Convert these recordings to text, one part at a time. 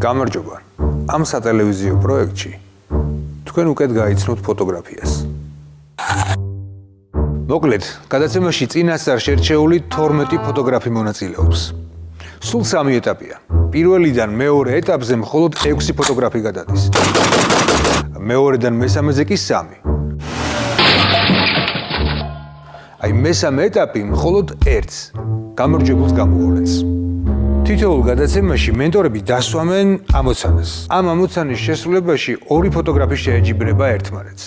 გამარჯობა. Ამ სატელევიზიო პროექტში თქვენ უკეთ გაიცნობთ ფოტოგრაფიას. მოკლედ, გადაცემაში წინასწარ შერჩეული 12 ფოტოგრაფი მონაწილეობს. სულ 3 ეტაპია. პირველიდან მეორე ეტაპზე მხოლოდ 6 ფოტოგრაფი გადადის. მეორედან მესამეზე კი 3. აი მესამე ეტაპი მხოლოდ ერთს გამარჯვებულს გამოვლენს. თითოეულ გადაცემაში მენტორები დასვამენ ამოცანას. ამ ამოცანის შესრულებაში 2 ფოტოგრაფი შეეჯიბრება ერთმანეთს.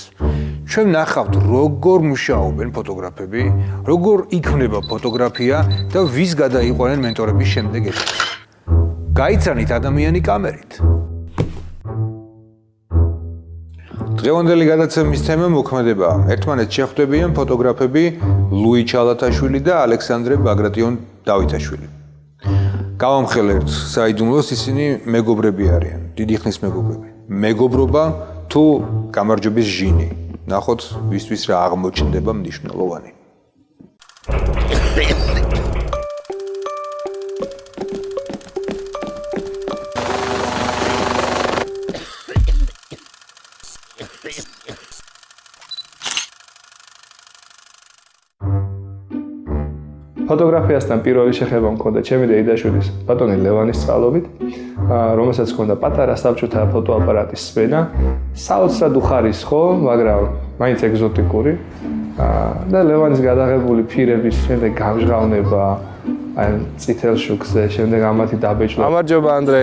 ჩვენ ნახავთ, როგორ მუშაობენ ფოტოგრაფები, როგორ იქმნება ფოტოგრაფია და ვის გადაიყვანენ მენტორების შემდეგ ეტაპს. გაიცანით ადამიანი კამერით. დღევანდელი გადაცემის თემა მოქმედებაა. ერთმანეთს შეხვდებიან ფოტოგრაფები ლუი ჩალათაშვილი და ალექსანდრე ბაგრატიონ-დავითაშვილი. გავამხელებთ საიდუმლოს, ისინი მეგობრები არიან, დიდი ხნის მეგობრები. მეგობრობა თუ გამარჯვების ჟინი. ნახოთ, ვისთვის რა აღმოჩნდება მნიშვნელოვანი. ფოტოგრაფიასთან პირველი შეხება მქონდა ჩემი დეიდაშვილის ბატონი ლევანის წყალობით, რომელსაც ჰქონდა პატარა საბჭოთა ფოტოაპარატის სმენა, საოცრად უხარისხო, მაგრამ მაინც ეგზოტიკური და ლევანის გადაღებული ფირების შემდეგ გამჟღავნება, აი წითელ შუქზე, შემდეგ ამათი დაბეჭდა. გამარჯობა ანდრე.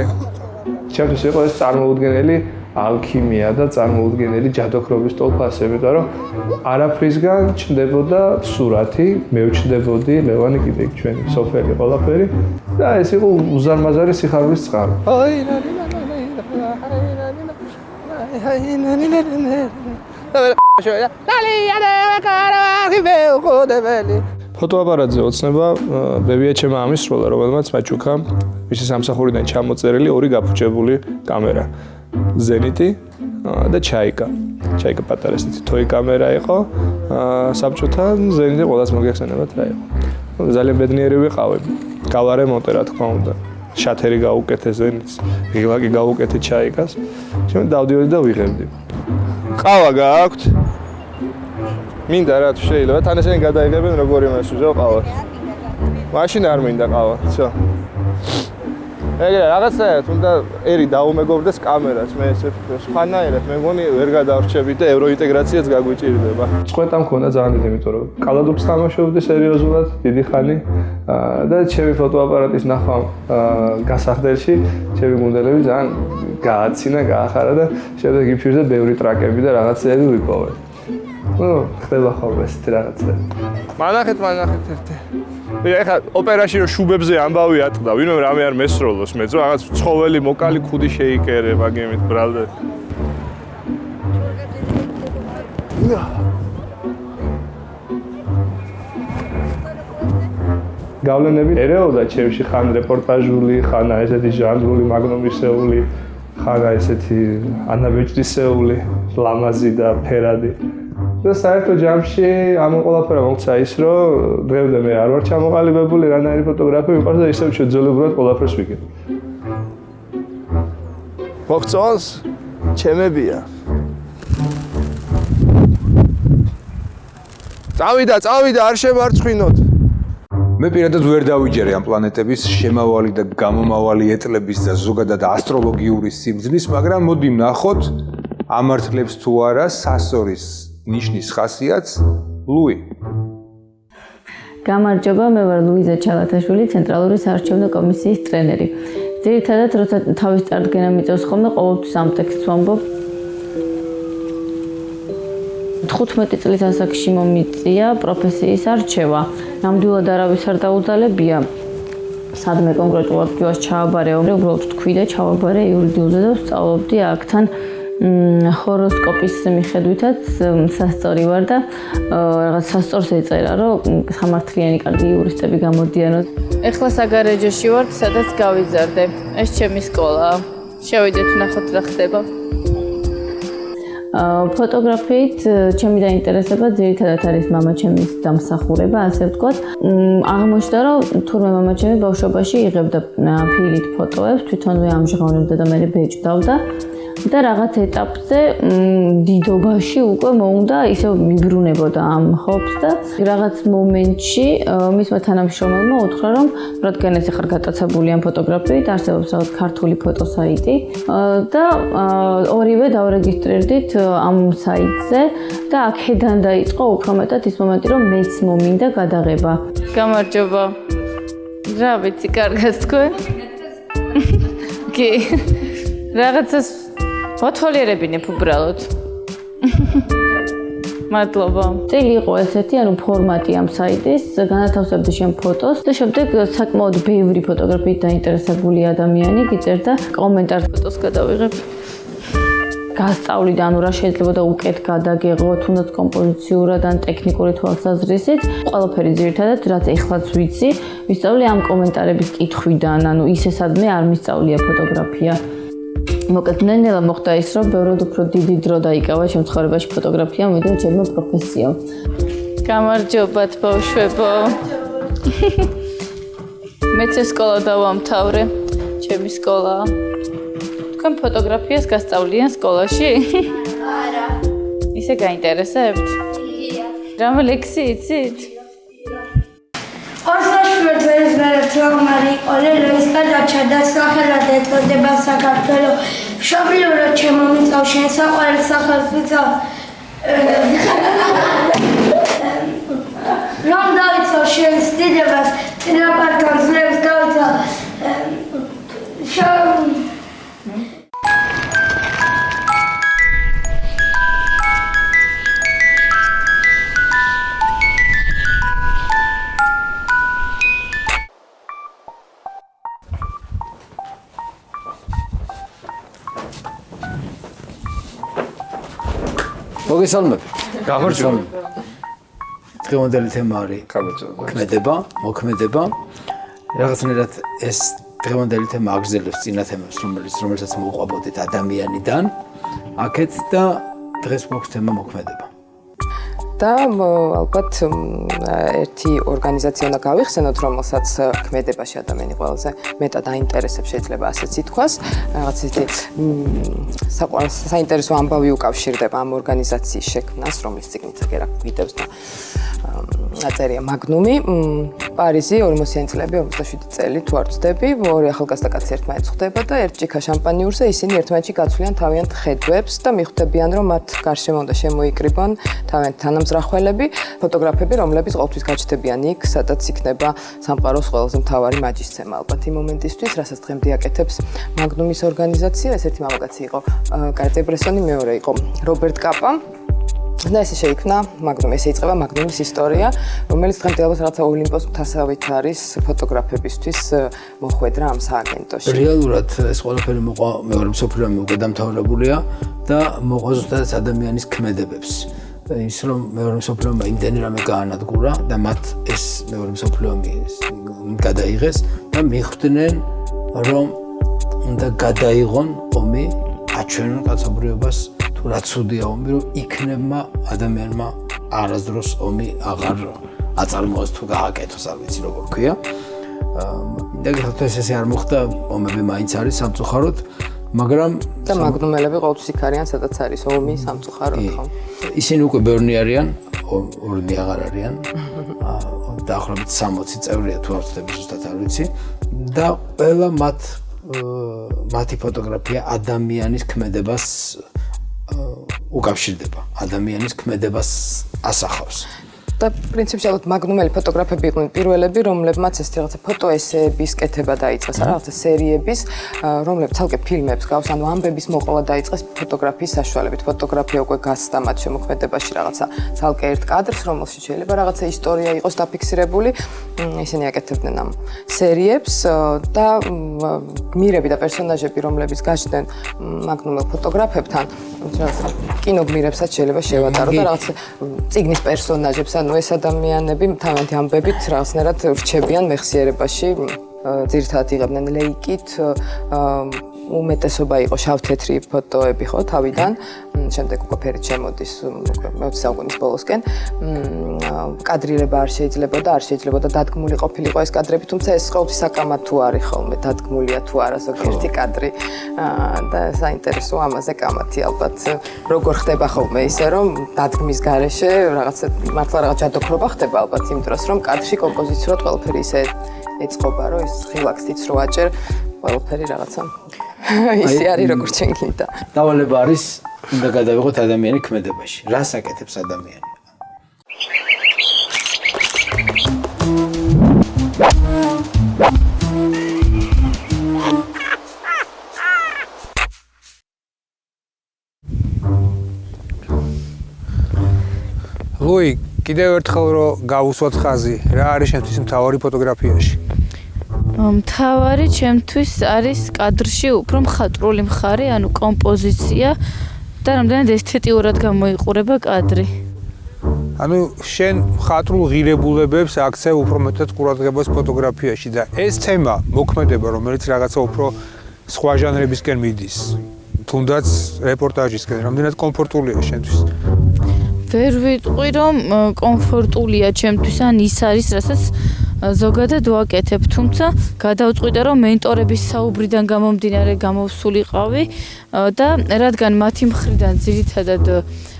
ჩემთვის იყო ეს წარმოუდგენელი ალქიმია და წარმოუდგენელი ჯადოქრობის ტოლფასი, იმიტომ რომ არაფრისგან ჩნდებოდა სურათი, მე ვჩნდებოდი ლევანი კიდე ჩვენი სოფელი ყველაფერი და ეს იყო უზარმაზარი სიხარულის წყარო. ფოტოაპარატზე ოცნება ბებია ჩემი ამის სროლა, რომელმაც მაჩუქა მისი სამსახურიდან ჩამოწერილი 2 გაფუჭებული კამერა. ზენიტი და ჩაიკა. ჩაიკა პატარა ესეთი თოი კამერა იყო. საბჭოთა ზენიტი ყველას მოგეხსენებათ რა იყო. ძალიან ბედნიერი ვიყავი. გავარემონტე რა თქმა უნდა. შათერი გაუკეთე ზენიტს, ღილაკი გაუკეთე ჩაიკას. შემდგომ დავდიოდი და ვიღებდი. ყავა გააქვთ? მინდა რა თუ შეიძლება თან ესენი გადაიღებენ როგორი მასუზავ ყავას. მაშინ არ მინდა ყავა, всё. ეგრე რაღაცაა, თუნდა ერი დაუმეგობრდეს კამერას, მე ესე სხვანაირად მეგონი ვერ გადავრჩებით და ევროინტეგრაციაც გაგვიჭირდება. წყვეტა მქონდა ძალიან დიდი, იმიტომ რომ კალადობს თამაშობდი სერიოზულად დიდი ხანი და ჩემი ფოტოაპარატის ნახვა გასახდელში ჩემი გუნდელები ძალიან გააცინა, გაახარა და შემდეგ იფირზე ბევრი ტრაკები და რაღაცები ვიპოვე. ხდება ხოლმე ესეთი რაღაცები. მანახეთ ერთი. ეხლა ოპერაში რომ შუბებზე ამბავი ატყდა, ვინმე რამე არ მესროლოს, მეც რაღაც ცხოველი მოკალი ქუდი შეიკერე, მაგემით ბრალდე. გავლენები ერეოდა ჩემში, ხან რეპორტაჟული, ხან ესეთი ჟანრული, მაგნუმისეული, ხან ესეთი ანაბეჭდისეული, ლამაზი და ფერადი. და საერთოდ ჯამში ამ ყველაფერა მოგცა ის, რომ დღემდე მე არ ვარ ჩამოყალიბებული რანაირი ფოტოგრაფი ვიყავს და ისევ შეძლებურად ყველაფერს ვიგებ. მოგწონს? ჩემებია. წავიდა, არ შემარცხინოთ. მე პირადად ვერ დავიჯერე ამ პლანეტების შემავალი და გამომავალი ეტლების და ზოგადად ასტროლოგიური სიბრძნის, მაგრამ მოდი ვნახოთ ამართლებს თუ არა სასორის ნიშნის ხასიათს ლუი. გამარჯობა, მე ვარ ლუიზა ჩალათაშვილი, ცენტრალური საარჩევნო კომისიის ტრენერი. ძირითადად, როცა თავის წარდგენა მიწევს ხოლმე, ყოველთვის ამ ტექსტს ვამბობ. 15 წლის ასაკში მომიწია პროფესიის არჩევა. ნამდვილად არავის არ დაუძალებია. სადმე კონკრეტულად ჯვარს ჩააბარე, უბრალოდ თქვი და ჩავაბარე იურიდიულზე და ვსწავლობდი აქთან ჰოროსკოპის მიხედვითაც სასწორი ვარ და რაღაც სასწორს ეწერა, რომ სამართლიანი კარგი იურისტები გამოდიანოთ. ეხლა საგარეჯოში ვარ, სადაც გავიზარდე. ეს ჩემი სკოლაა. შევიდეთ ვნახოთ რა ხდება. ფოტოგრაფიით ჩემი დაინტერესება ძირითადად არის მამაჩემის დამსახურება, ასე ვთქვათ. აღმოჩნდა, რომ თურმე მამაჩემი ბავშვობაში იღებდა ფილით ფოტოებს, თვითონვე ამჟღავნებდა და მე ბეჭდავდა. და რაღაც ეტაპზე დიდობაში უკვე მოუნდა ისევ მიბრუნებოდა ამ ხობს და რაღაც მომენტში მისმა თანამშრომელმა უთხრა რომ რადგან ეს ახლა გატაცებული ამ ფოტოგრაფიით არსებობს რაღაც ქართული ფოტოსაიტი და ორივე დავრეგისტრირდით ამ საიტზე და აქედან დაიწყო უფრო მეტად ის მომენტი რომ მეც მომინდა გადაღება. გამარჯობა. რა ვიცი, კარგად თქვენ? კი. რაღაცას მოთოლიერებინებ უბრალოდ. მადლობა. წილი იყო ესეთი, ანუ ფორმატი ამ საიტის, განათავსებდი შენ ფოტოს და შემდეგ საკმაოდ ბევრი ფოტოგრაფიით დაინტერესებული ადამიანი გიწერდა კომენტარს ფოტოს გადავიღებ. გასწავლით, ანუ რა შეიძლება და უკეთ გადაგეღო, თუნდაც კომპოზიციურად ან ტექნიკური თვალსაზრისით, ყველაფერი ძირითადად რაც ეხლაც ვიცი, ვისწავლე ამ კომენტარების კითხვიდან, ანუ ისესადმე არ მისწავლია ფოტოგრაფია. მოკლედ ნელ-ნელა მოხდა ის, რომ ბევრად უფრო დიდი დრო დაიკავა ჩემ ცხოვრებაში ფოტოგრაფიამ, ვიდრე ჩემმა პროფესიამ. გამარჯობათ ბავშვებო. მეც ეს სკოლა დავამთავრე, ჩემი სკოლაა. თქვენ ფოტოგრაფიას გასწავლიან სკოლაში? არა. ისე გაინტერესებთ? რამე ლექსი იცით? ორსაშვილს ვერაფერი ყოლე ლოისკა დაჩადა სახელად ეწოდება საქართველოს მშობლიურად ჩემომიწევ შენ საყვარელ სახელმწიფო რომ დავიცავ შენს დიდებას წინაპართან ძლებს დავიცავ მოგესალმებით. გამარჯობა. დღევანდელი თემა არის ქმედება, მოქმედება. რაღაცნაირად ეს დღევანდელი თემა აგრძელებს წინა თემებს, რომელსაც მოუყვებოდით ადამიანიდან. აქეთ და დღეს მოგვს თემა მოქმედება. და ალბათ ერთი ორგანიზაცია უნდა გავიხსენოთ, რომელსაც ქმედებაში ადამიანი ყველაზე მეტად აინტერესებს, შეიძლება ასეც ითქვას. რაღაც ისეთი საინტერესო ამბავი უკავშირდება ამ ორგანიზაციის შექმნას, რომლის წიგნიც აგერა გვიდევს და აწერია მაგნუმი. პარიზი 40-იანი წლები, 47 წელი თუ არ ვცდები, ორი ახალგაზრდა კაცი ერთმანეთს ხვდება და ერთ ჭიქა შამპანიურზე ისინი ერთმანეთში გაცვლიან თავიანთ ხედვებს და მიხვდებიან, რომ მათ გარშემო უნდა შემოიკრიბონ თავიანთ თანამზრახველები, ფოტოგრაფები, რომლებიც ყოველთვის გაჩნდებიან იქ, სადაც იქნება სამყაროს ყველაზე მთავარი მაჯისცემა. ალბათ იმ მომენტისთვის, რასაც დღემდე აკეთებს მაგნუმის ორგანიზაცია, ეს ერთი მამაკაცი იყო კარტიე ბრესონი, მეორე იყო რობერტ კაპა. და ესე შეიქმნა მაგნუმი, ესე იწყება მაგნუმის ისტორია, რომელიც დღემდე ალბათ რაღაცა ოლიმპოს მთასავით არის ფოტოგრაფებისთვის მოხვედრა ამ სააგენტოში. რეალურად ეს ყველაფერი მოყვა მეორე მსოფლიო ომი უკვე დამთავრებულია და მოყვა ზუსტად ადამიანის ქმედებებს. ის რომ მეორე მსოფლიო ომმა იმდენი რამე გაანადგურა და მათ ეს მეორე მსოფლიო ომი გადაიღეს და მიხვდნენ რომ უნდა გადაიღონ ომი, აჩვენონ კაცობრიობას რა ცუდია ომი, რომ იქნებმა ადამიანმა არასდროს ომი აღარ აწარმოოს თუ გააკეთოს, არ ვიცი როგორ ქვია. და გიხართ ესე არ მოხდა, ომები მაინც არის სამწუხაროდ, მაგრამ და მაგნუმელები ყოველთვის იქ არიან, სადაც არის ომი სამწუხაროდ, ხო? ისინი უკვე ბევრნი არიან, ორნი აღარ არიან. დაახლოებით 60 წევრია თუ არ ვცდები ზუსტად არ ვიცი. და ყველა მათი ფოტოგრაფია ადამიანის ქმედებას უკავშირდება, ადამიანის ქმედებას ასახავს. და პრინციპში ალბათ მაგნუმელი ფოტოგრაფები იყვნენ პირველები, რომლებმაც ეს რაღაცა ფოტოესეების კეთება დაიწყეს, რაღაცა სერიების, რომლებიც თალკე ფილმებს გავს, ანუ ამბების მოყოლა დაიწყეს ფოტოგრაფიის საშუალებით. ფოტოგრაფია უკვე გასცდა მათ შემოქმედებაში რაღაცა თალკე ერთ კადრს, რომელშიც შეიძლება რაღაცა ისტორია იყოს დაფიქსირებული. ისინი აკეთებდნენ ამ სერიებს და გმირები და პერსონაჟები, რომლებიც გაჩნდნენ მაგნუმელ ფოტოგრაფებთან, რაღაცა კინოგმირებსაც შეიძლება შევატარო და რაღაცა წიგნის პერსონაჟებს, ანუ ეს ადამიანები თავიანთი ამბებით რაღაცნაირად რჩებიან მეხსიერებაში, ძირითადად იღებდნენ ლეიკით, უმეტესობა იყო შავ-თეთრი ფოტოები ხო თავიდან შემდეგ უკვე ფერით შემოდის მე-20 საუკუნის ბოლოსკენ. კადრირება არ შეიძლებოდა დადგმული ყოფილიყო ეს კადრები, თუმცა ეს ყოველთვის საკამად თუ არის ხოლმე დადგმულია თუ არა ზოგიერთი კადრი და საინტერესო ამაზე კამათი ალბათ როგორ ხდება ხოლმე ისე რომ დადგმის გარეშე რაღაცა მართლა რაღაც ჯადოქრობა ხდება ალბათ იმ დროს რომ კადრში კომპოზიციურად ყველაფერი ისე ეწყობა რომ ის ღილაკსით რო აჭერ ყველაფერი რაღაცა ისე არის როგორც ჩვენ გინდა. დავალება არის უნდა გადავიღოთ ადამიანი ქმედებაში. რას აკეთებს ადამიანი? ლუი, კიდევ ერთხელ რომ გავუსვათ ხაზი, რა არის შემთთვის მთავარი ფოტოგრაფიაში? მთავარი ჩემთვის არის კადრში უფრო მხატვრული მხარე, ანუ კომპოზიცია და რამდენად ესთეტიურად გამოიყურება კადრი. ანუ შენ მხატვრულ ღირებულებებს აქცევ უფრო მეტად ყურადღებას ფოტოგრაფიაში და ეს თემა მოქმედება, რომელიც რაღაცა უფრო სხვა ჟანრებისკენ მიდის. თუნდაც რეპორტაჟისკენ, რამდენად კომფორტულია შენთვის? ვერ ვიტყვი რომ კომფორტულია ჩემთვის, ან ის არის, რასაც ზოგადად ვაკეთებ, თუმცა გადავწყვიტე რომ მენტორების საუბრიდან გამომდინარე გამოვსულიყავი და რადგან მათი მხრიდან ძირითადად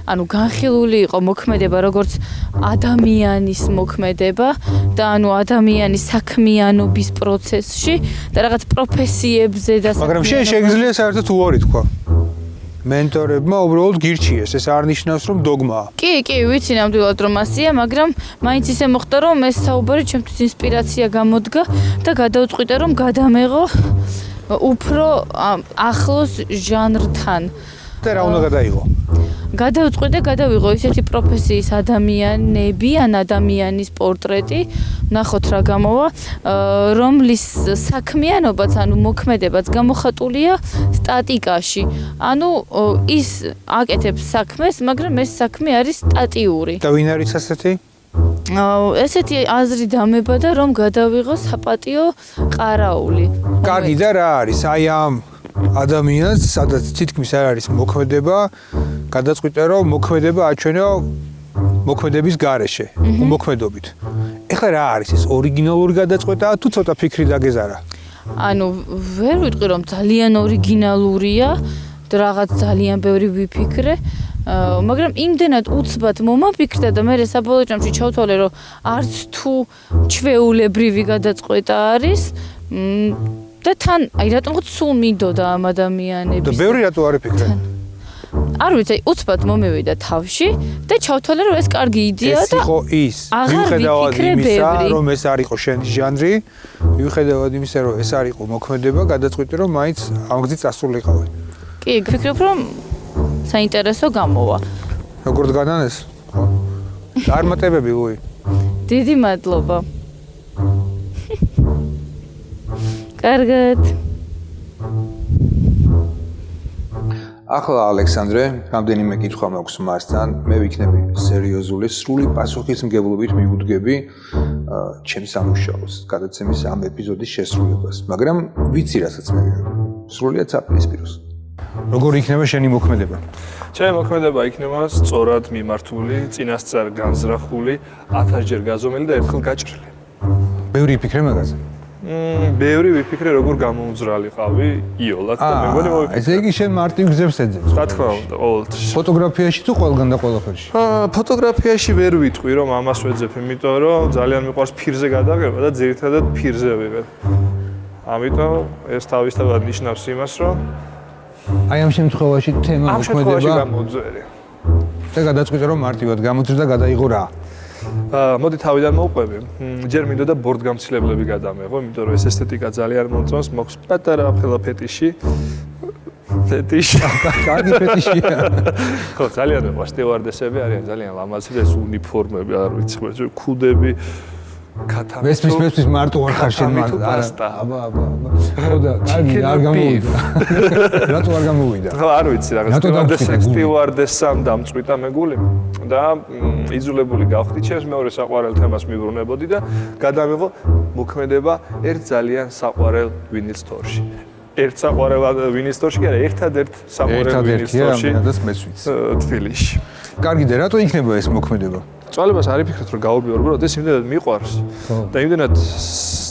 ანუ განხილული იყო მოქმედება როგორც ადამიანის მოქმედება და ანუ ადამიანის საქმიანობის პროცესში და რაღაც პროფესიებზე და მაგრამ შენ შეგიძლია საერთოდ უარი თქვა. მენტორებმა უბრალოდ გირჩიეს, ეს არ ნიშნავს რომ დოგმაა. კი, ვიცი ნამდვილად რომ ასია, მაგრამ მაინც ისე მოხდა რომ ეს საუბარი ჩემთვის ინსპირაცია გამოდგა და გადავწყვიტე რომ გადამეღო უფრო ახლოს ჟანრთან. და რა უნდა გადაიღო? გადავიღო ისეთი პროფესიის ადამიანები, ან ადამიანის პორტრეტი, ნახოთ რა გამოვა, რომლის საქმიანობაც, ანუ მოქმედებაც გამოხატულია სტატიკაში. ანუ ის აკეთებს საქმეს, მაგრამ ეს საქმე არის სტატიური. და ვინ არის ასეთი? ესეთი აზრი დამებადა, რომ გადავიღო საპატიო ყარაული. კარგი და რა არის? აი ამ ადამიანს, სადაც თითქმის არ არის მოქმედება, გადაწყვიტე რომ მოქმედება აჩვენო მოქმედების გარეშე, უმოქმედობით. ეხლა რა არის ეს ორიგინალური გადაწყვეტაა თუ ცოტა ფიქრი დაგეზარა? ანუ ვერ ვიტყვი რომ ძალიან ორიგინალურია და რაღაც ძალიან ბევრი ვიფიქრე, მაგრამ იმდენად უცბად მომაფიქრდა და მე საბოლოო ჯამში ჩავთვალე რომ არც თუ ჩვეულებრივი გადაწყვეტა არის და თან აი რატომღაც სულ მინდოდა ამ ადამიანების. და ბევრი რატო არ იფიქრე? არ ვიცი, უცბად მომევიდა თავში და ჩავთვალე რომ ეს კარგი იდეაა და ეს იყო ის. მიუხედავად იმისა, რომ ეს არ იყო შენი ჟანრი, მიუხედავად იმისა, რომ ეს არ იყო მოქმედება, გადაწყვიტე რომ მაინც ამ გზით წასულიყავი. კი, ვფიქრობ რომ საინტერესო გამოვა. როგორ განანეს? წარმატებები ლუი. დიდი მადლობა. კარგად. ახლა ალექსანდრე, რამდენიმე კითხვა მაქვს მასთან, მე ვიქნები სერიოზული, სრული პასუხისმგებლობით მივუდგები ჩემს სამუშაოს, გადაცემის ამ ეპიზოდის შესრულებას, მაგრამ ვიცი რასაც მე ვიღებ. სრულიად საპირისპიროს. როგორ იქნება შენი მოქმედება? ჩემი მოქმედება იქნება სწორად მიმართული, წინასწარ განზრახული, 1000-ჯერ გაზომილი და ერთხელ გაჭრილი. ბევრი ვიფიქრე მაგაზე. ბევრი ვიფიქრე როგორ გამოუძრალიყავი იოლად და მე მგონი მოვიფიქრე. ესე იგი შენ მარტივ გზებს ეძებს. რა თქმა უნდა, ყოველთვის. ფოტოგრაფიაში თუ ყველგან და ყველაფერში? ფოტოგრაფიაში ვერ ვიტყვი რომ ამას ვეძებ, იმიტომ რომ ძალიან მიყვარს ფირზე გადაღება და ძირითადად ფირზე ვიღებ. ამიტომ ეს თავისთავად ნიშნავს იმას, რომ აი ამ შემთხვევაში თემა ამ შემთხვევაში მოქმედება გამოძვერი. და გადაწყვიტე რომ მარტივად გამოძრ და გადაიღო რა. მოდი თავიდან მოვყვები. ჯერ მინდოდა ბორდგამცილებლები გადამეღო, იმიტომ რომ ეს ესთეტიკა ძალიან მომწონს, მაქვს პატარააფელა ფეტიში. კარგი ფეტიშია. ხო, ძალიან მეყვარს სტიუარდესები, არიან ძალიან ლამაზი და ეს უნიფორმები, არ ვიცი, ქუდები, კათამი. მესმის მარტო არ ხარ შენ მან. აბა. ხო და კარგი არ გამოვიდა. რატო არ გამოვიდა? ხო, არ ვიცი, რაღაც სტიუარდესამ დამწვიტა მეგული და იძულებული გავხდი ჩემს მეორე საყვარელ თემას მივრუნებოდი და გადამიღო მოქმედება ერთ ძალიან საყვარელ ვინილ სტორში. ერთ საყვარელად ვინისტორში კი არა, ერთადერთ საყვარელ ვინისტორში. ერთადერთია, მეც ვიცი. თბილისში. კარგი და რატო იქნება ეს მოქმედება? წვალებას არ იფიქრეთ რომ გავუბიო, უბრალოდ ეს იმდენად მიყვარს და იმდენად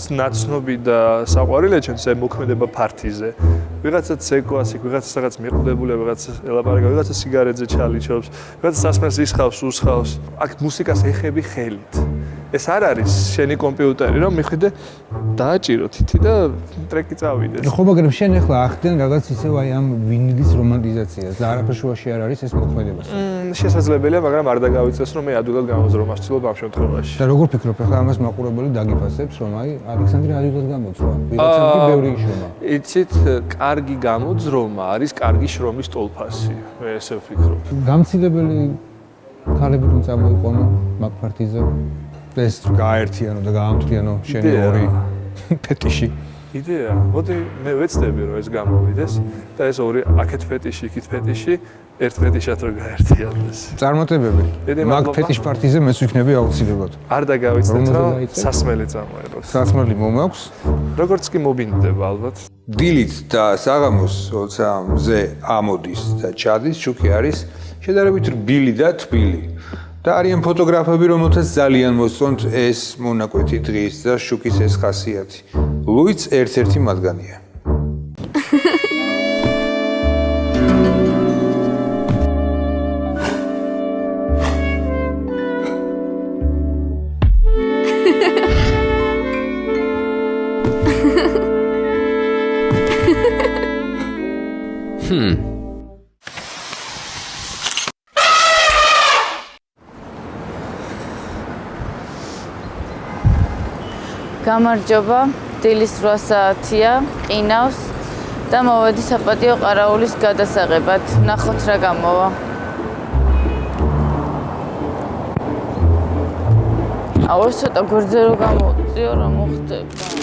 ნაცნობი და საყვარელია ჩვენს ეს მოქმედება ფართიზე. ვიღაცა ცეკვას, ვიღაცა რაღაც მიყუდებულია, ვიღაცა ელაპარაკა, ვიღაცა სიგარეტზე ჩალიჩობს, ვიღაცა სასმელს ისხავს, უსხავს. აქ მუსიკას ეხები ხელით. ეს არ არის შენი კომპიუტერი, რომ მიხვიდე დააჭირო თითი და ტრეკი წავიდეს. ხო, მაგრამ შენ ახლა ახდენ რაღაც ისევ აი ამ ვინილის რომანტიზაციას და არაფერ შუაში არ არის ეს მოქმედება. შესაძლებელია, მაგრამ არ დაგავიწეს რომ მე ადვილად გამოზრომას ვცდილობ ამ შემთხვევაში. და როგორ ფიქრობ ახლა ამას მაყურებელი დაგიფასებს რომ აი ალექსანდრე ადვილად გამოძროა. ვიღაცამ კი ბევრი იშრომა. იცით, კარგი გამოძრომა არის კარგი შრომის ტოლფასი. მე ესე ვფიქრობ. გამცილებელი ქალები რომ წამოიყვანო მაგ პარტიზე ეს გააერთიანო და გაამთრიანო შენი ორი ფეტიში. იდეა, მოდი მე ვეცდები რომ ეს გამოვიდეს და ეს ორი აქეთ ფეტიში, იქით ფეტიში, ერთ ფეტიშად რომ გაერთიანდეს. წარმატებები. მაგ ფეტიშ პარტიზე მეც ვიქნები აუცილებლად. არ დაგავიცდეთ რომ სასმელი წამოეროს. სასმელი მომაქვს. როგორც კი მობინდება ალბათ. დილით და საღამოს, როცა მზე ამოდის და ჩადის, შუქი არის შედარებით რბილი და თბილი. და არიან ფოტოგრაფები, რომელთაც ძალიან მოსწონთ ეს მონაკვეთი დღის და შუქის ეს ხასიათი. ლუიც ერთ-ერთი მათგანია. გამარჯობა, დილის 8 საათია, ყინავს და მოვედი საპატიო ყარაულის გადასაღებად. ნახოთ რა გამოვა. აუ, ცოტა გვერდზე რო გამოვწიო, რა მოხდება.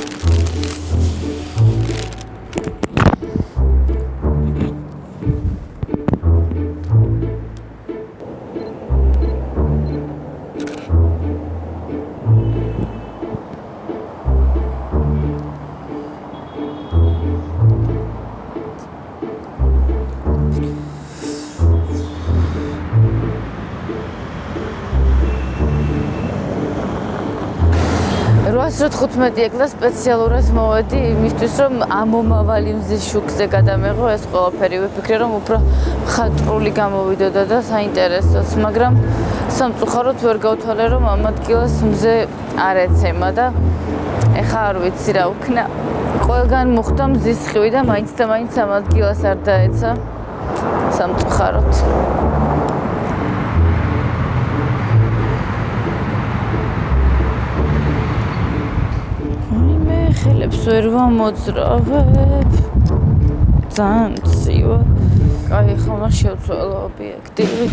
როას 15 ეკლა სპეციალურად მოვედი იმისთვის რომ ამომავალი მზის შუქზე გადამეღო ეს ყველაფერი ვიფიქრე რომ უფრო ხატრული გამოვიდოდა და საინტერესოც მაგრამ სამწუხაროდ ვერ გავთვალე რომ ამ ადგილას მზე არ ეცემა და ეხა არ ვიცი რა ვქნა ყველგან მოხდა მზის ხივი და მაინც ამ ადგილას არ დაეცა სამწუხაროდ ხელებს ვერ ვამოძრავებ ძალიან ცივა კაი ხომ შევცვალო ობიექტივი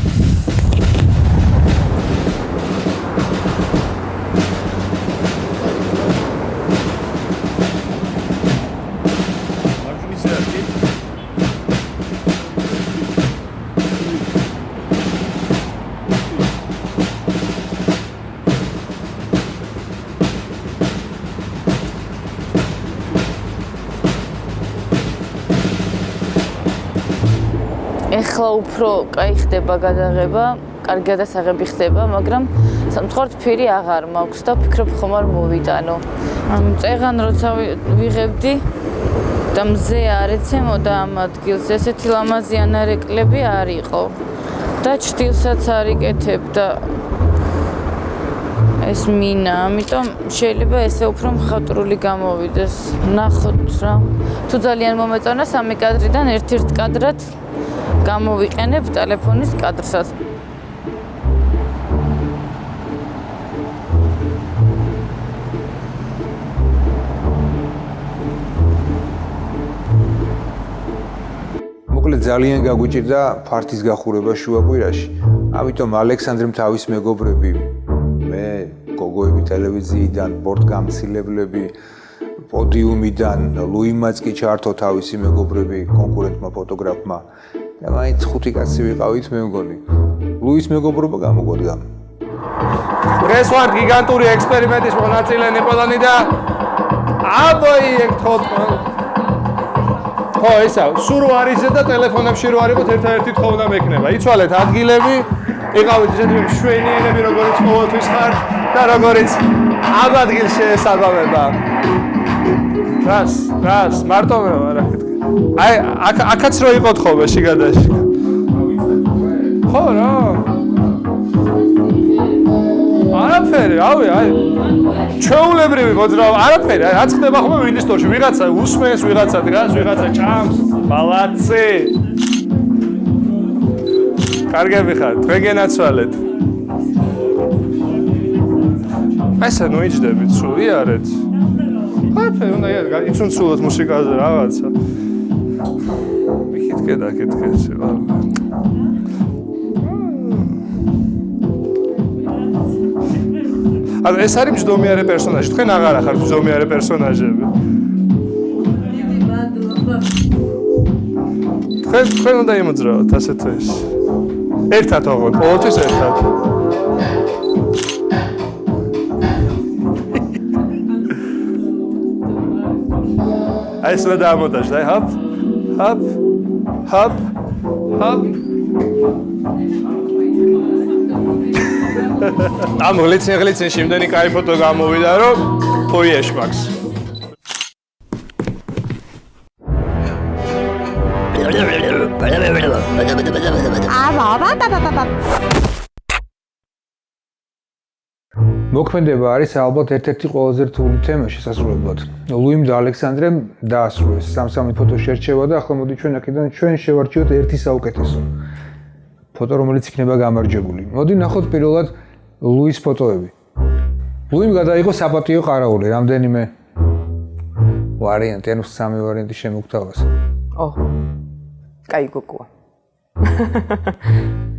ეხლა უფრო კაი ხდება გადაღება, კარგი გადასაღები ხდება, მაგრამ სამწუხაროდ ფირი აღარ მაქვს და ვფიქრობ ხომ არ მოვიტანო. წეღან როცა ვიღებდი და მზე არ ეცემოდა ამ ადგილს, ესეთი ლამაზი ანარეკლები არ იყო. და ჭდილსაც არ იკეთებდა ეს მინა, ამიტომ შეიძლება ესე უფრო მხატვრული გამოვიდეს. ნახოთ რა. თუ ძალიან მომეწონა 3 კადრიდან ერთ-ერთ კადრად გამოვიყენებ ტელეფონის კადრსაც. მოკლედ ძალიან გაგვიჭირდა ფართის გახურება შუაკვირაში. ამიტომ ალექსანდრემ თავის მეგობრები, მე, გოგოები ტელევიზიიდან, ბორტგამცილებლები, პოდიუმიდან, ლუიმაც კი ჩართო თავისი მეგობრები კონკურენტმა ფოტოგრაფმა. და მაინც 5 კაცი ვიყავით მე მგონი. ლუის მეგობრობა გამოგვადგა. ეს ვარ გიგანტური ექსპერიმენტის მონაწილენი ყველანი და აბოი ეგ თქო ხო, ისა, სულ რო არიზე და ტელეფონებში რო არიყოთ ერთადერთი თხოვნა მექნება. იცვალეთ ადგილები, იყავით ისეთი მშვენიერები, როგორც ყოველთვის ხარ და როგორც ამ ადგილს შეესაბამება. რას, მარტო მე ვარ აქეთ. აი, აქაც რო იყოთ ხოლმე შიგადაში. ხო რა. არაფერი, აი, ჩვეულებრივი მოძრაობა, არაფერი, რაც ხდება ხოლმე მინისტროში, ვიღაცა უსმენს, ვიღაცა დგას, ვიღაცა ჭამს, ბალაცი. კარგები ხართ, თქვენ გენაცვალეთ. ესე ნუ იჯდებით, სულ იარეთ. არაფერი, უნდა იცუნცულოთ მუსიკაზე რაღაცა. მიხითკე და კეთკე, რა. ანუ ეს არის მჯდომიარე პერსონაჟი. თქვენ აღარ ახართ მჯდომიარე პერსონაჟები. დიდი მადლობა. თქვენ უნდა იმოძრავოთ ასეთ ეს. ერთად ოღონდ, ყოველთვის ერთად. აი ეს რა დამონტაჟდა, აი ჰაპ. ამ გლიცინში იმდენი კაი ფოტო გამოვიდა, რომ პოიეშ მაქვს. მოქმედება არის ალბათ ერთ-ერთი ყველაზე რთული თემა შესასრულებლად. ლუიმ და ალექსანდრემ დაასრულეს სამ-სამი ფოტო შერჩევა და ახლა მოდი ჩვენ აქედან ჩვენ შევარჩიოთ ერთი საუკეთესო ფოტო, რომელიც იქნება გამარჯვებული. მოდი ნახოთ პირველად ლუის ფოტოები. ლუიმ გადაიღო საპატიო ყარაული, რამდენიმე ვარიანტი, ანუ სამი ვარიანტი შემოგთავაზა. კაი გოგოა.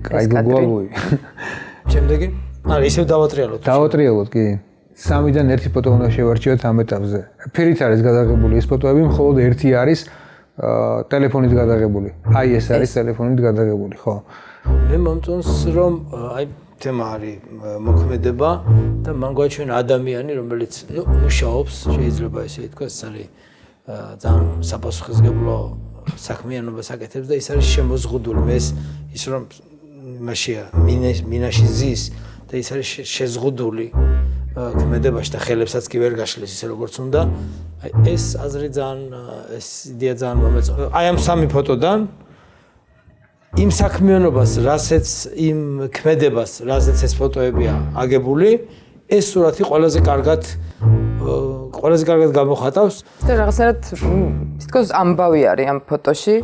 კაი გოგოა ლუი. შემდეგი? არა, ისევ დავატრიალოთ. დავატრიალოთ, კი. 3-დან 1 ფოტო უნდა შევარჩიოთ ამ ეტაპზე. ფერით არის გადაღებული ეს ფოტოები, მხოლოდ ერთი არის ტელეფონით გადაღებული. აი ეს არის ტელეფონით გადაღებული, ხო? მე მომწონს, რომ აი თემა არის მოქმედება და მან გვაჩვენა ადამიანი, რომელიც მუშაობს, შეიძლება ესე ითქვას, არის ძალიან საპასუხისმგებლო საქმიანობას აკეთებს და ის არის შემოზღუდული. მე ის რომ იმაშია, მინაში ზის და ის არის შეზღუდული ქმედებაში და ხელებსაც კი ვერ გაშლის ისე როგორც უნდა. აი ეს აზრი ძალიან ეს იდეა ძალიან მომეწონა. აი ამ სამი ფოტოდან იმ საქმიანობას, რასაც იმ ქმედებას, რასაც ეს ფოტოებია აგებული, ეს სურათი ყველაზე კარგად გამოხატავს და რაღაცნაირად თითქოს ამბავი არის ამ ფოტოში.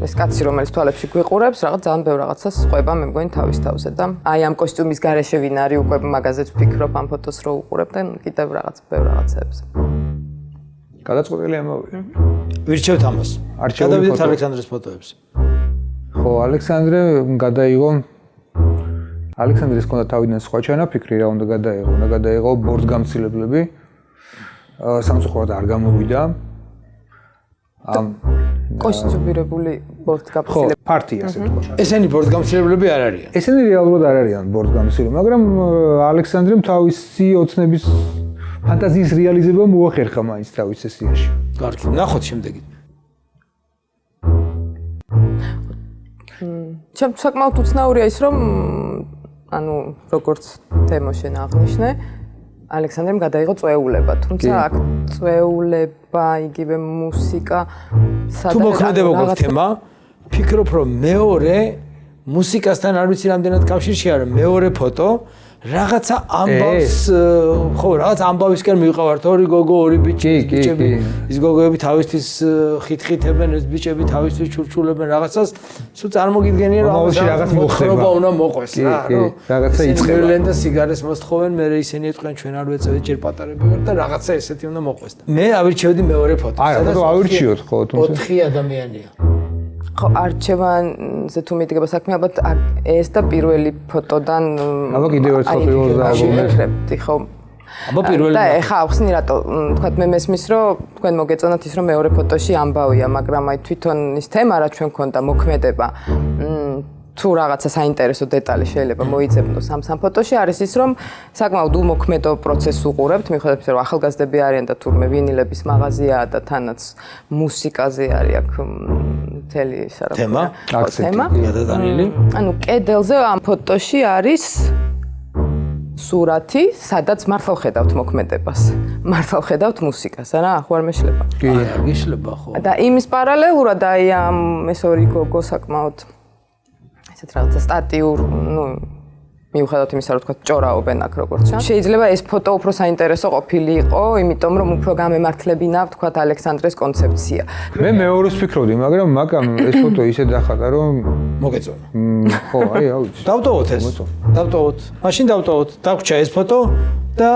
ეს კაცი, რომელიც თვალებში გვიყურებს, რაღაც ძალიან ბევრ რაღაცას ყვება მე მგონი თავის თავზე და აი ამ კოსტიუმის გარეშე ვინ არის უკვე მაგაზეც ვფიქრობ ამ ფოტოს რო უყურებ და კიდევ რაღაც ბევრ რაღაცებს. გადაწყვეტილი ამბავია. ვირჩევთ ამას. გადავიდეთ ალექსანდრეს ფოტოებს. ხო, გადაიღო ალექსანდრეს ჰქონდა თავიდან სხვა ჩანაფიქრი, რა უნდა გადაიღო. უნდა გადაიღო ბორტგამცილებლები. სამწუხაროდ არ გამოვიდა. კოსტიუმირებული ბორტგამცილებლები. ხო, პარტია ასე თქვა. ესენი ბორტგამცილებლები არ არიან. ესენი რეალურად არ არიან ბორტგამცილებლები, მაგრამ ალექსანდრემ თავისი ოცნების ფანტაზიის რეალიზება მოახერხა მაინც თავის სესიაში. კარგი, ნახოთ შემდეგი. ჩემ საკმაოდ უცნაურია ის რომ ანუ როგორც თემო შენ აღნიშნე ალექსანდრემ გადაიღო წვეულება, თუმცა აქ წვეულება, იგივე მუსიკა, თუ მოქმედება გვაქვს თემა, ფიქრობ რომ მეორე მუსიკასთან არ ვიცი რამდენად კავშირში არის მეორე ფოტო, რაღაცა ამბავს, ხო, რაღაც ამბავისკენ მივყავართ, ორი გოგო, ორი ბიჭები, ის გოგოები თავისთვის ხითხითებენ, ეს ბიჭები თავისთვის ჩურჩულებენ რაღაცას, სულ წარმოგიდგენია რომ რაღაც მოხდება, უნდა მოყვეს რა, რაღაცა იწყება და სიგარეს მოსთხოვენ, მე ისინი ეთქვენ ჩვენ არ ვეწევით, ჯერ პატარები ვარ და რაღაცა ესეთი უნდა მოყვეს. მე ავირჩევდი მეორე ფოტოს. აი, ფოტო ავირჩიოთ ხო, თუმცა 4 ადამიანია. ხო, არჩევანზე თუ მიდგება საქმე, ალბათ ეს და პირველი ფოტოდან აბა კიდევ ერთხელ პირველზე ავიღებდი, ხო. აბა პირველი და ეხა ახსნი რატო, თქვათ მე მესმის რომ თქვენ მოგეწონათ ის რომ მეორე ფოტოში ამბავია, მაგრამ აი თვითონ ის თემა რა ჩვენ ქონდა მოქმედება. თუ რაღაცა საინტერესო დეტალი შეიძლება მოიძებნოს ამ ფოტოში არის ის რომ საკმაოდ უმოქმედო პროცესს უყურებთ მიუხედავად იმისა რომ ახალგაზრდები არიან და თურმე ვინილების მაღაზიაა და თანაც მუსიკაზე არის აქ მთელი თემა გადატანილი ანუ კედელზე ამ ფოტოში არის სურათი სადაც მართლა ხედავთ მოქმედებას მართლა ხედავთ მუსიკას არა ხო არ მეშლება კი არ გიშლება ხო და იმის პარალელურად აი ამ ეს ორი გოგო საკმაოდ ესეთ რაღაცა სტატიურ, მიუხედავად იმისა, რომ თქვა ჭორაობენ აქ როგორც ჩანს. შეიძლება ეს ფოტო უფრო საინტერესო ყოფილიყო, იმიტომ რომ უფრო გამემართლებინა, თქვა ალექსანდრეს კონცეფცია. მე მეორეს ვფიქრობდი, მაგრამ მაგამ ეს ფოტო ისე დახატა, რომ მოგეწონა. ხო, აი, აუც. დავტოვოთ ეს. დავტოვოთ. მაშინ დავტოვოთ. დაგვრჩა ეს ფოტო და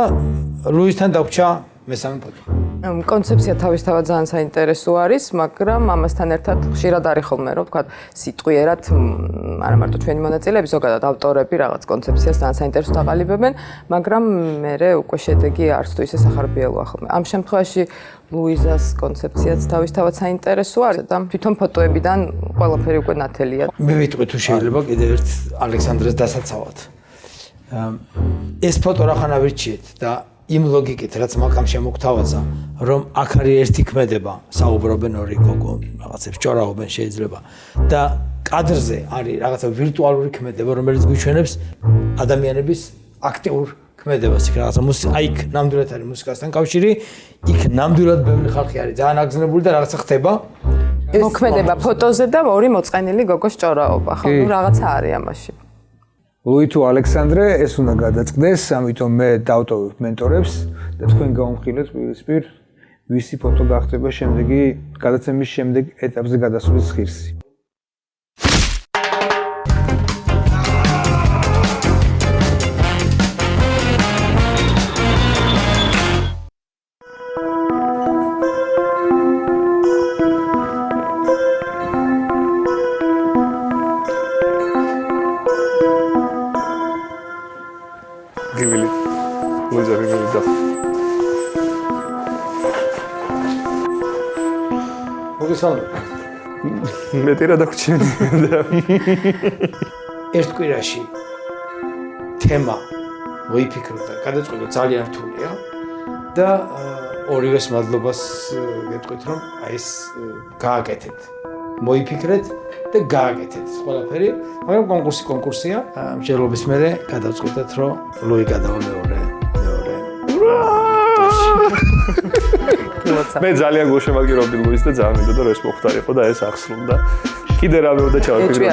ლუისთან დაგვრჩა მესამე ფოტო. კონცეფცია თავისთავად ძალიან საინტერესო არის, მაგრამ ამასთან ერთად ხშირად არის ხოლმე, რომ თქვა სიტყვიერად არა მარტო ჩვენი მონაწილეები, ზოგადად ავტორები რაღაც კონცეფციას ძალიან საინტერესოდ აყალიბებენ, მაგრამ მე უკვე შედეგი არც თუ ისე სახარბიელოა ხოლმე. ამ შემთხვევაში ლუიზას კონცეფციაც თავისთავად საინტერესო არის და თვითონ ფოტოებიდან ყველაფერი უკვე ნათელია. მე ვიტყვი თუ შეიძლება კიდევ ერთ ალექსანდრეს დასაცავად. ეს ფოტო რახან ავირჩიეთ და იმ ლოგიკით, რაც მაგამ შემოგთავაზა, რომ აქ არის ერთი ქმედება, საუბრობენ ორი გოგო, რაღაცებს ჭორაობენ შეიძლება და კადრზე არის რაღაცა ვირტუალური ქმედება, რომელიც გვიჩვენებს ადამიანების აქტიურ ქმედებას, იქ რაღაცა აი იქ ნამდვილად არის მუსიკასთან კავშირი, იქ ნამდვილად ბევრი ხალხი არის, ძალიან აგზნებული და რაღაცა ხდება. მოქმედება ფოტოზე და ორი მოწყენილი გოგოს ჭორაობა, ხო, რაღაცა არის ამაში. ლუი თუ ალექსანდრე ეს უნდა გადაწყდეს, ამიტომ მე დავტოვებ მენტორებს და თქვენ გაუმხილეთ პირისპირ ვისი ფოტო გახდება შემდეგი გადაცემის შემდეგ ეტაპზე გადასვლის ღირსი. გივილი ლუიზა გივილი და მოგესალმებით. მეტი რა დაგვრჩენი და ერთ კვირაში თემა მოიფიქრო და გადაწყვიტა ძალიან რთულია და ორივეს მადლობას გეტყვით რომ აი ეს გააკეთეთ. მოიფიქრეთ და გააკეთეთ ეს ყველაფერი, მაგრამ კონკურსია. მსჯელობის მერე გადავწყვიტეთ რომ ლუი გადავა მეორე. მე ძალიან გულშემატკივრობდი ლუის და ძალიან მინდოდა რომ ეს მოხდარიყო და ეს ახსნოდა. კიდე რამე უნდა ჩავაფიქრო.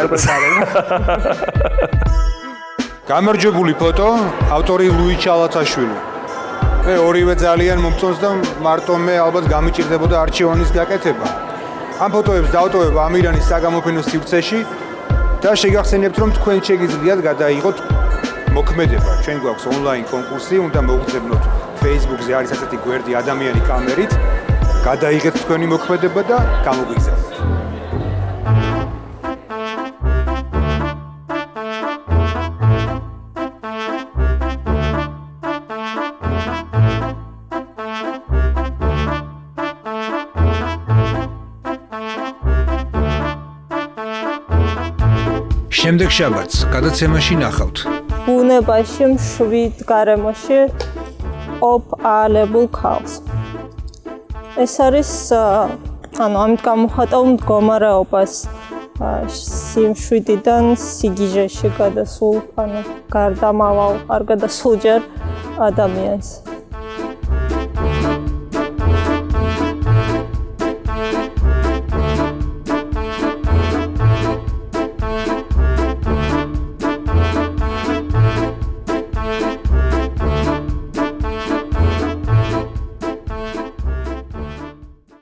გამარჯვებული ფოტო, ავტორი ლუი ჩალათაშვილი. მე ორივე ძალიან მომწონს და მარტო მე ალბათ გამიჭირდებოდა არჩევანის გაკეთება. ამ ფოტოებს დავტოვებ ამირანის საგამოფენო სივრცეში და შეგახსენებთ რომ თქვენ შეგიძლიათ გადაიღოთ მოქმედება. ჩვენ გვაქვს ონლაინ კონკურსი, უნდა მოგძებნოთ Facebook-ზე არის ასეთი გვერდი ადამიანი კამერით, გადაიღეთ თქვენი მოქმედება და გამოგვიგზავნოთ. შემდეგ შაბათს გადაცემაში ნახავთ. ბუნებაში მშვიდ გარემოში ყოფ აალებულ ქალს. ეს არის ამით გამოხატავ მდგომარეობას სიმშვიდიდან სიგიჟეში გადასულ, გარდამავალ, არ გადასულჯერ ადამიანს.